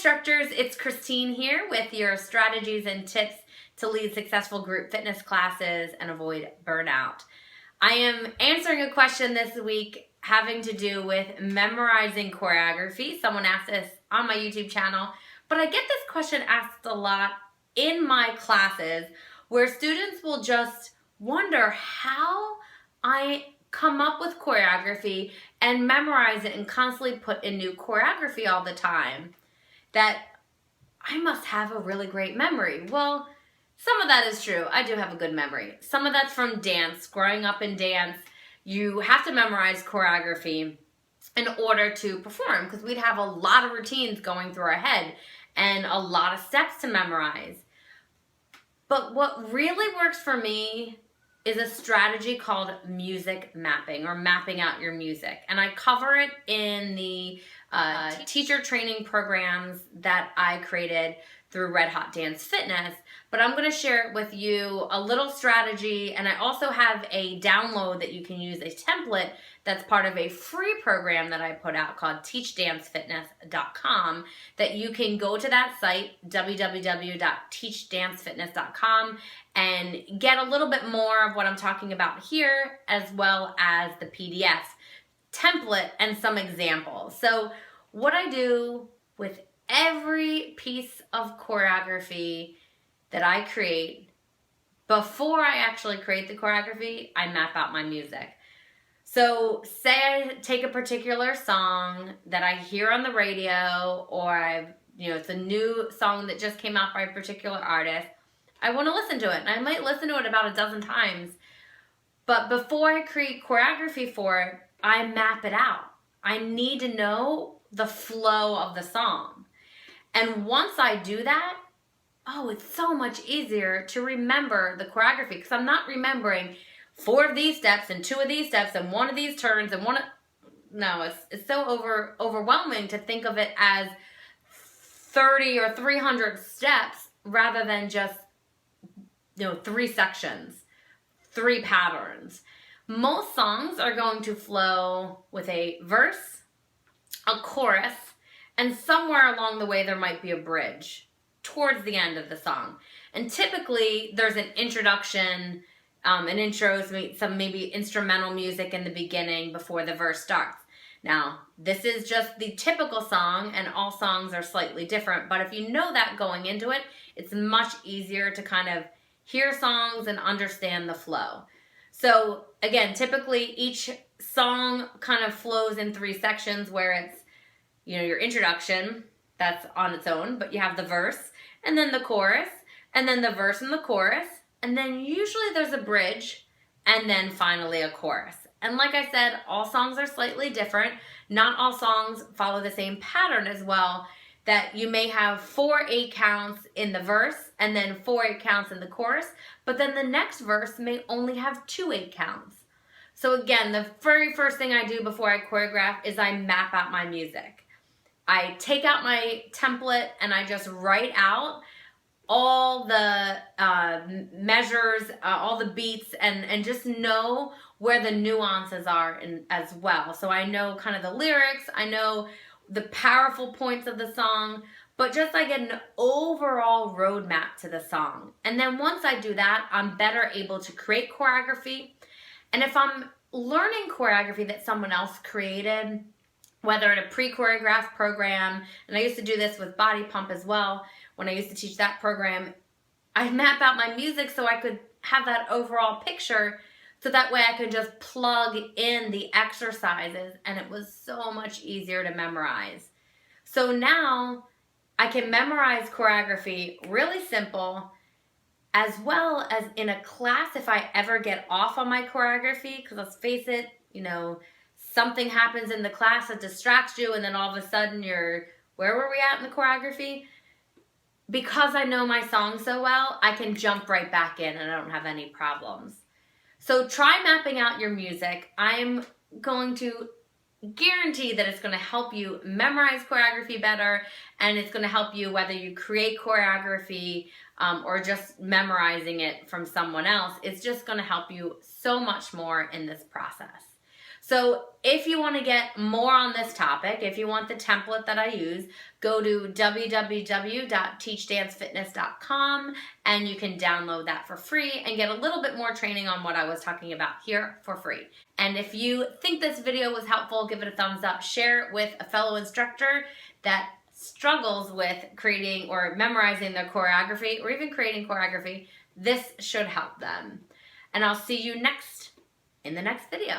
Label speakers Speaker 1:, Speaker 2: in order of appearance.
Speaker 1: instructors, it's Christine here with your strategies and tips to lead successful group fitness classes and avoid burnout. I am answering a question this week having to do with memorizing choreography. Someone asked this on my YouTube channel, but I get this question asked a lot in my classes where students will just wonder how I come up with choreography and memorize it and constantly put in new choreography all the time, that I must have a really great memory. Well, some of that is true. I do have a good memory. Some of that's from dance. Growing up in dance, you have to memorize choreography in order to perform because we'd have a lot of routines going through our head and a lot of steps to memorize. But what really works for me is a strategy called music mapping, or mapping out your music. And I cover it in the teacher training programs that I created through Red Hot Dance Fitness. But I'm gonna share it with you, a little strategy, and I also have a download that you can use, a template that's part of a free program that I put out called teachdancefitness.com, that you can go to that site, www.teachdancefitness.com, and get a little bit more of what I'm talking about here, as well as the PDF template and some examples. So what I do with every piece of choreography that I create, before I actually create the choreography, I map out my music. So say I take a particular song that I hear on the radio, or it's a new song that just came out by a particular artist. I want to listen to it, and I might listen to it about a dozen times. But before I create choreography for it, I map it out. I need to know the flow of the song. And once I do that, it's so much easier to remember the choreography, because I'm not remembering 4 of these steps and 2 of these steps and 1 of these turns and it's so overwhelming to think of it as 30 or 300 steps rather than just 3 sections, 3 patterns. Most songs are going to flow with a verse, a chorus, and somewhere along the way there might be a bridge towards the end of the song. And typically there's an introduction, an intro, some maybe instrumental music in the beginning before the verse starts. Now, this is just the typical song, and all songs are slightly different, but if you know that going into it, it's much easier to kind of hear songs and understand the flow. So again, typically each song kind of flows in 3 sections, where it's your introduction, that's on its own, but you have the verse, and then the chorus, and then the verse and the chorus, and then usually there's a bridge, and then finally a chorus. And like I said, all songs are slightly different. Not all songs follow the same pattern as well, that you may have 4 8 counts in the verse, and then 4 8 counts in the chorus, but then the next verse may only have 2 8 counts. So again, the very first thing I do before I choreograph is I map out my music. I take out my template and I just write out all the measures, all the beats, and just know where the nuances are as well. So I know kind of the lyrics, I know the powerful points of the song, but just I get an overall roadmap to the song. And then once I do that, I'm better able to create choreography. And if I'm learning choreography that someone else created, whether in a pre-choreographed program, and I used to do this with body pump as well, when I used to teach that program, I map out my music so I could have that overall picture, so that way I could just plug in the exercises, and it was so much easier to memorize. So now I can memorize choreography really simple, as well as in a class if I ever get off on my choreography, because let's face it, something happens in the class that distracts you, and then all of a sudden where were we at in the choreography? Because I know my song so well, I can jump right back in and I don't have any problems. So try mapping out your music. I'm going to guarantee that it's going to help you memorize choreography better, and it's going to help you whether you create choreography or just memorizing it from someone else. It's just going to help you so much more in this process. So if you want to get more on this topic, if you want the template that I use, go to www.teachdancefitness.com and you can download that for free and get a little bit more training on what I was talking about here for free. And if you think this video was helpful, give it a thumbs up, share it with a fellow instructor that struggles with creating or memorizing their choreography or even creating choreography. This should help them. And I'll see you in the next video.